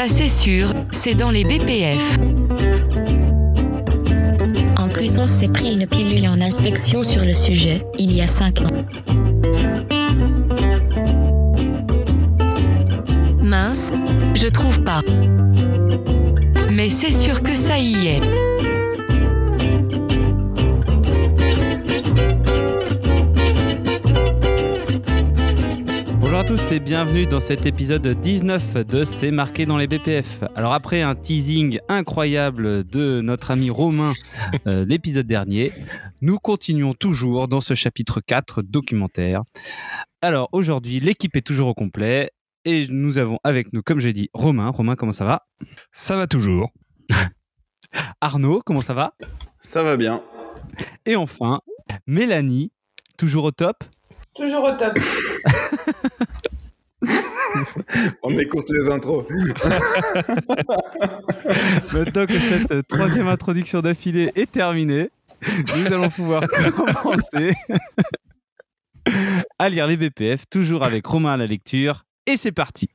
Ça c'est sûr, c'est dans les BPF. En plus, on s'est pris une pilule en inspection sur le sujet, il y a 5 ans. Mince, je trouve pas. Mais c'est sûr que ça y est. Bonjour à tous et bienvenue dans cet épisode 19 de C'est marqué dans les BPF. Alors après un teasing incroyable de notre ami Romain l'épisode dernier, nous continuons toujours dans ce chapitre 4 documentaire. Alors aujourd'hui, l'équipe est toujours au complet et nous avons avec nous, comme j'ai dit, Romain. Romain, comment ça va ? Ça va toujours. Arnaud, comment ça va ? Ça va bien. Et enfin, Mélanie, toujours au top ? Toujours au top. On écoute les intros. Maintenant que cette troisième introduction d'affilée est terminée, nous allons pouvoir commencer à lire les BPF, toujours avec Romain à la lecture. Et c'est parti.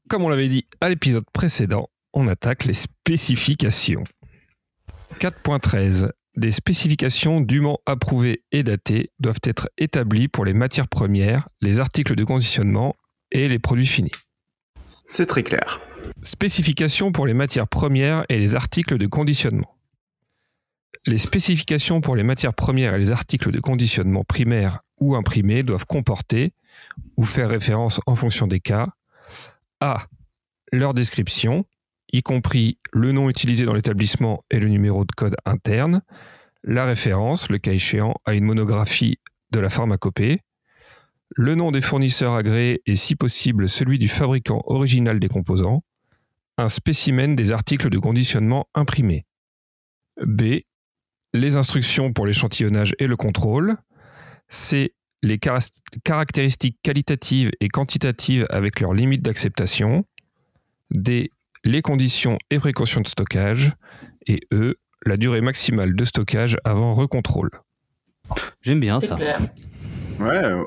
Comme on l'avait dit à l'épisode précédent, on attaque les spécifications. 4.13. Des spécifications dûment approuvées et datées doivent être établies pour les matières premières, les articles de conditionnement et les produits finis. C'est très clair. Spécifications pour les matières premières et les articles de conditionnement. Les spécifications pour les matières premières et les articles de conditionnement primaires ou imprimés doivent comporter ou faire référence en fonction des cas à leur description, y compris le nom utilisé dans l'établissement et le numéro de code interne, la référence, le cas échéant, à une monographie de la pharmacopée, le nom des fournisseurs agréés et si possible celui du fabricant original des composants, un spécimen des articles de conditionnement imprimés. B. Les instructions pour l'échantillonnage et le contrôle. C. Les caractéristiques qualitatives et quantitatives avec leurs limites d'acceptation. D. Les conditions et précautions de stockage. Et E. La durée maximale de stockage avant recontrôle. J'aime bien C'est ça. clair.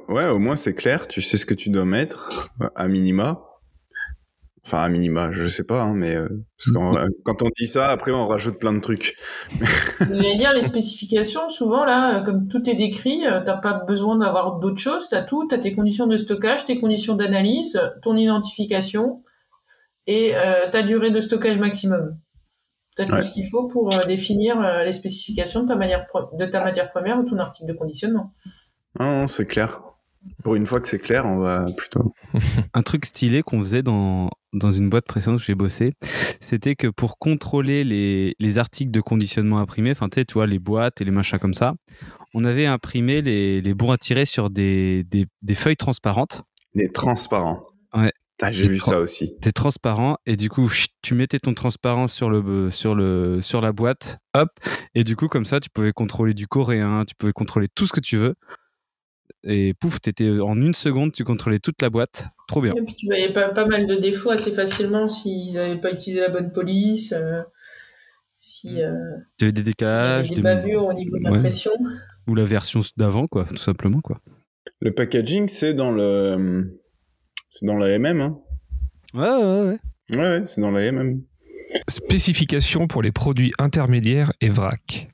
Ouais, au moins c'est clair. Tu sais ce que tu dois mettre, à minima. Enfin, à minima, je sais pas, hein, mais parce que quand on dit ça, après on rajoute plein de trucs. J'allais dire, les spécifications, souvent, là, comme tout est décrit, t'as pas besoin d'avoir d'autres choses, t'as tout, t'as tes conditions de stockage, tes conditions d'analyse, ton identification et ta durée de stockage maximum. T'as tout ce qu'il faut pour définir les spécifications de ta matière première ou ton article de conditionnement. Non, c'est clair. Pour une fois que c'est clair, on va plutôt... Un truc stylé qu'on faisait dans une boîte précédente où j'ai bossé, c'était que pour contrôler les articles de conditionnement imprimés, enfin tu vois, les boîtes et les machins comme ça, on avait imprimé les bons à tirer sur des feuilles transparentes. Les transparents. Ouais. J'ai vu ça aussi. T'es transparent et du coup tu mettais ton transparent sur la boîte, hop, et du coup comme ça tu pouvais contrôler du coréen, tu pouvais contrôler tout ce que tu veux. Et pouf, en une seconde, tu contrôlais toute la boîte. Trop bien. Et puis tu voyais pas mal de défauts assez facilement s'ils n'avaient pas utilisé la bonne police, si il y avait des décalages, des bavures au niveau de l'impression. Ou la version d'avant, quoi, tout simplement, quoi. Le packaging, c'est dans la MM, hein. Ouais. Ouais, c'est dans la MM. Spécifications pour les produits intermédiaires et vrac.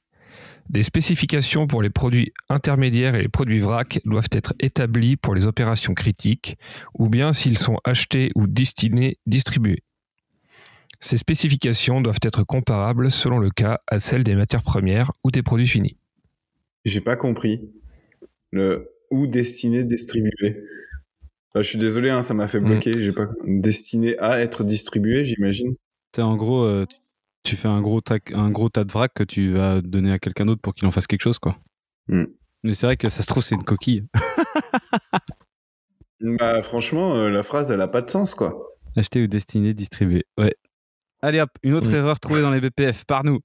Des spécifications pour les produits intermédiaires et les produits vrac doivent être établies pour les opérations critiques ou bien s'ils sont achetés ou distribués. Ces spécifications doivent être comparables selon le cas à celles des matières premières ou des produits finis. J'ai pas compris. Le ou destiné, distribué. Je suis désolé, hein, ça m'a fait bloquer. J'ai pas destiné à être distribué, j'imagine. En gros, tu fais un gros tas de vrac que tu vas donner à quelqu'un d'autre pour qu'il en fasse quelque chose, quoi. Mais c'est vrai que ça se trouve, c'est une coquille. Bah, franchement, la phrase, elle a pas de sens, quoi. Acheter ou destiner, distribuer. Ouais. Allez hop, une autre erreur trouvée dans les BPF, par nous.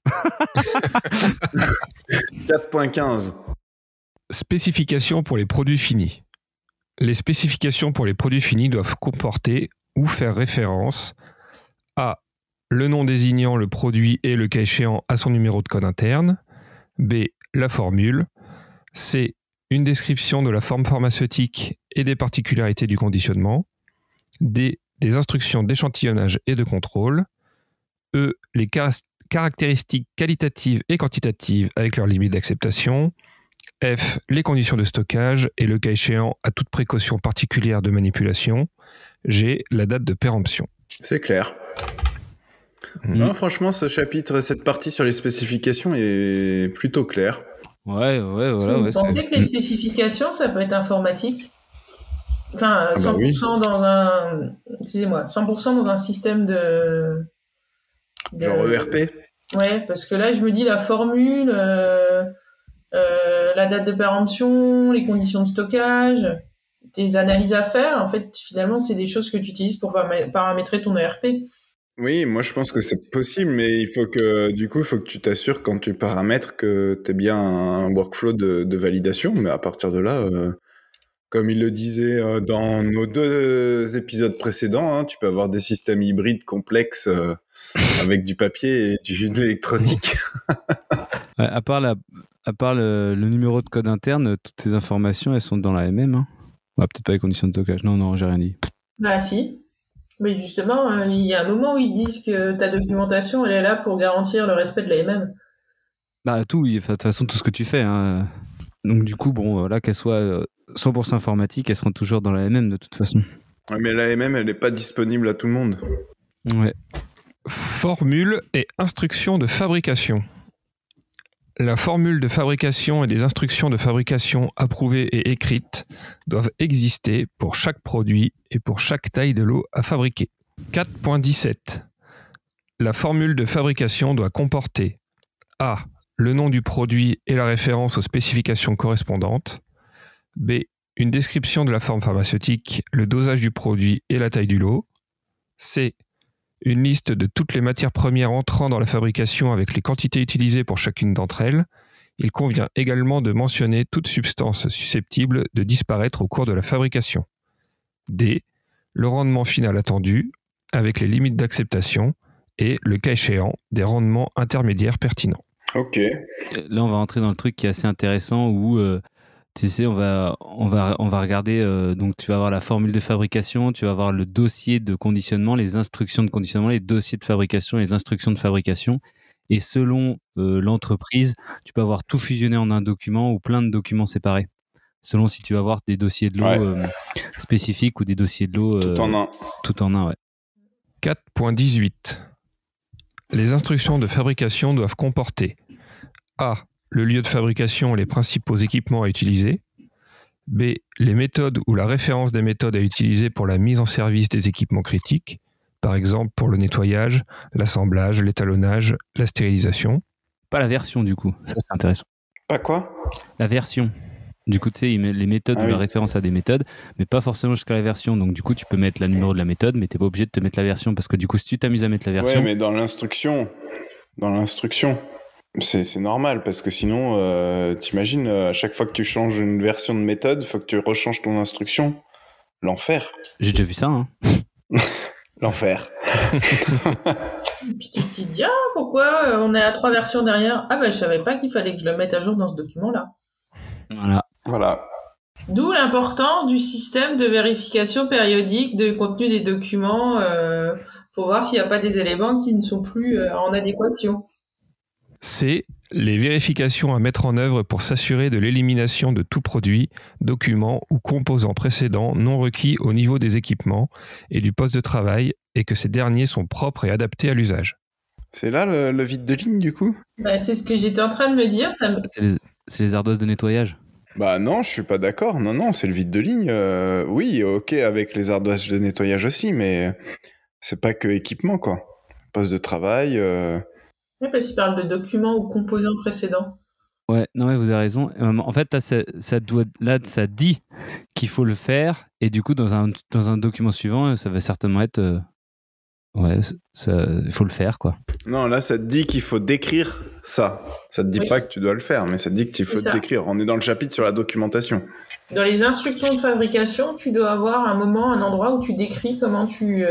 4.15. Spécifications pour les produits finis. Les spécifications pour les produits finis doivent comporter ou faire référence à le nom désignant le produit et le cas échéant à son numéro de code interne. B. La formule. C. Une description de la forme pharmaceutique et des particularités du conditionnement. D. des instructions d'échantillonnage et de contrôle. E. Les caractéristiques qualitatives et quantitatives avec leurs limites d'acceptation. F. Les conditions de stockage et le cas échéant à toute précaution particulière de manipulation. G. La date de péremption. C'est clair. Non, franchement, cette partie sur les spécifications est plutôt claire. Ouais, voilà. Vous pensez que les spécifications, ça peut être informatique ? Enfin, 100% dans un... Excusez-moi, 100% dans un système de... Genre ERP ? Ouais, parce que là, je me dis la formule, la date de péremption, les conditions de stockage, des analyses à faire. En fait, finalement, c'est des choses que tu utilises pour paramétrer ton ERP. Oui, moi je pense que c'est possible, mais il faut que tu t'assures quand tu paramètres que tu aies bien un workflow de validation. Mais à partir de là, comme il le disait dans nos 2 épisodes précédents, hein, tu peux avoir des systèmes hybrides complexes avec du papier et de l'électronique. À part le numéro de code interne, toutes ces informations, elles sont dans la MM. Hein. Ouais, peut-être pas les conditions de stockage. Non, j'ai rien dit. Bah si. Mais justement, il y a un moment où ils disent que ta documentation, elle est là pour garantir le respect de la MM. Bah tout, de toute façon, tout ce que tu fais. Hein. Donc du coup, là, qu'elle soit 100% informatique, elles seront toujours dans la MM de toute façon. Ouais, mais la MM, elle n'est pas disponible à tout le monde. Ouais. Formule et instructions de fabrication. La formule de fabrication et des instructions de fabrication approuvées et écrites doivent exister pour chaque produit et pour chaque taille de lot à fabriquer. 4.17. La formule de fabrication doit comporter A. Le nom du produit et la référence aux spécifications correspondantes. B. Une description de la forme pharmaceutique, le dosage du produit et la taille du lot. C. Une liste de toutes les matières premières entrant dans la fabrication avec les quantités utilisées pour chacune d'entre elles. Il convient également de mentionner toute substance susceptible de disparaître au cours de la fabrication. D. Le rendement final attendu, avec les limites d'acceptation et, le cas échéant, des rendements intermédiaires pertinents. Ok. Là, on va rentrer dans le truc qui est assez intéressant où... tu sais, on va regarder, donc tu vas avoir la formule de fabrication, tu vas avoir le dossier de conditionnement, les instructions de conditionnement, les dossiers de fabrication, les instructions de fabrication. Et selon l'entreprise, tu peux avoir tout fusionné en un document ou plein de documents séparés. Selon si tu vas avoir des dossiers de l'eau spécifiques ou des dossiers de l'eau... tout en un. Tout en un, ouais. 4.18. Les instructions de fabrication doivent comporter A. Le lieu de fabrication et les principaux équipements à utiliser. B. Les méthodes ou la référence des méthodes à utiliser pour la mise en service des équipements critiques, par exemple pour le nettoyage, l'assemblage, l'étalonnage, la stérilisation. Pas la version du coup, ça c'est intéressant. Pas quoi ? La version. Du coup, tu sais, il met les méthodes ou la référence à des méthodes, mais pas forcément jusqu'à la version. Donc du coup, tu peux mettre le numéro de la méthode, mais t'es pas obligé de te mettre la version, parce que du coup, si tu t'amuses à mettre la version... Ouais, mais dans l'instruction... C'est normal, parce que sinon, t'imagines, à chaque fois que tu changes une version de méthode, il faut que tu rechanges ton instruction. L'enfer. J'ai déjà vu ça, hein. L'enfer. Puis tu te dis, pourquoi on est à 3 versions derrière ? Ah je savais pas qu'il fallait que je le mette à jour dans ce document-là. Voilà. D'où l'importance du système de vérification périodique de contenu des documents pour voir s'il n'y a pas des éléments qui ne sont plus en adéquation. C. Les vérifications à mettre en œuvre pour s'assurer de l'élimination de tout produit, document ou composant précédent non requis au niveau des équipements et du poste de travail et que ces derniers sont propres et adaptés à l'usage. C'est là le vide de ligne du coup ? C'est ce que j'étais en train de me dire. C'est les ardoises de nettoyage. Bah non, je suis pas d'accord. Non, c'est le vide de ligne. Oui, ok, avec les ardoises de nettoyage aussi, mais c'est pas que équipement, quoi. Poste de travail... Oui, parce qu'il parle de documents ou composants précédents. Ouais, vous avez raison. En fait, là, ça dit qu'il faut le faire, et du coup, dans un document suivant, ça va certainement être... il faut le faire, quoi. Non, là, ça te dit qu'il faut décrire ça. Ça te dit pas que tu dois le faire, mais ça te dit qu'il faut te décrire. On est dans le chapitre sur la documentation. Dans les instructions de fabrication, tu dois avoir un endroit où tu décris comment tu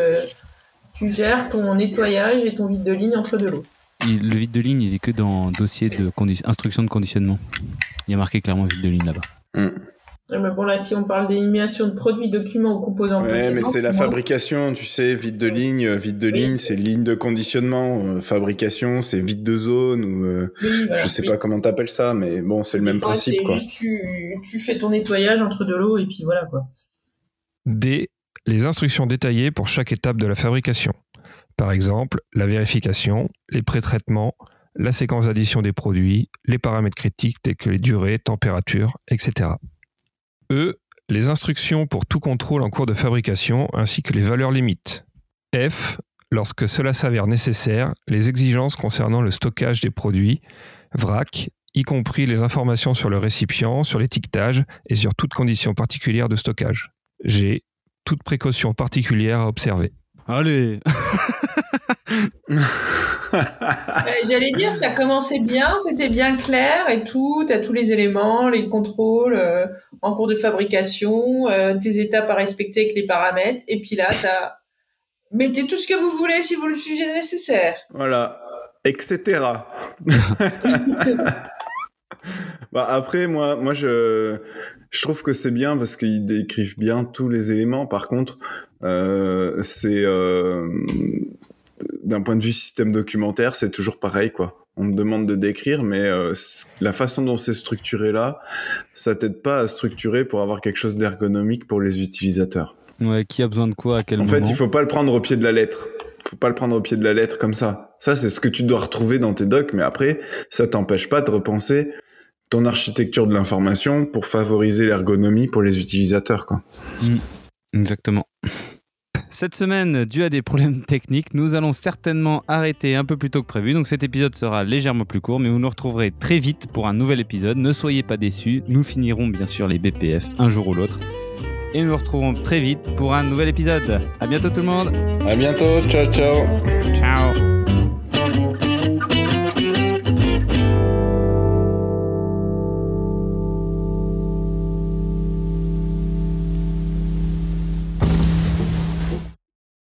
gères ton nettoyage et ton vide de ligne entre deux lots. Le vide de ligne, il est que dans dossier de instruction de conditionnement. Il y a marqué clairement vide de ligne là-bas. Mais bon, là, si on parle d'élimination de produits, documents ou composants Ouais, précédents, mais c'est la moi, fabrication, tu sais, vide de ligne. Vide de ligne, c'est ligne de conditionnement. Fabrication, c'est vide de zone. Ou, oui, voilà, je sais oui. pas comment t'appelles ça, mais bon, c'est le même principe, C'est quoi. juste, tu fais ton nettoyage entre de l'eau et puis voilà, quoi. D. Les instructions détaillées pour chaque étape de la fabrication. Par exemple, la vérification, les pré-traitements, la séquence d'addition des produits, les paramètres critiques tels que les durées, températures, etc. E. Les instructions pour tout contrôle en cours de fabrication ainsi que les valeurs limites. F. Lorsque cela s'avère nécessaire, les exigences concernant le stockage des produits, vrac, y compris les informations sur le récipient, sur l'étiquetage et sur toute condition particulière de stockage. G. Toute précaution particulière à observer. Allez. J'allais dire, ça commençait bien, c'était bien clair et tout, t'as tous les éléments, les contrôles en cours de fabrication, tes étapes à respecter avec les paramètres, et puis là, t'as mettez tout ce que vous voulez si vous le jugez nécessaire. Voilà, etc. Bah après, moi je trouve que c'est bien parce qu'ils décrivent bien tous les éléments. Par contre, c'est d'un point de vue système documentaire, c'est toujours pareil, quoi. On me demande de décrire, mais la façon dont c'est structuré là, ça t'aide pas à structurer pour avoir quelque chose d'ergonomique pour les utilisateurs. Ouais, qui a besoin de quoi à quel moment. En fait, il faut pas le prendre au pied de la lettre. Faut pas le prendre au pied de la lettre comme ça. Ça, c'est ce que tu dois retrouver dans tes docs, mais après, ça t'empêche pas de repenser ton architecture de l'information pour favoriser l'ergonomie pour les utilisateurs, quoi. Exactement. Cette semaine, dû à des problèmes techniques, nous allons certainement arrêter un peu plus tôt que prévu. Donc cet épisode sera légèrement plus court, mais vous nous retrouverez très vite pour un nouvel épisode. Ne soyez pas déçus, nous finirons bien sûr les BPF un jour ou l'autre. Et nous nous retrouvons très vite pour un nouvel épisode. À bientôt tout le monde. À bientôt, ciao ciao. Ciao.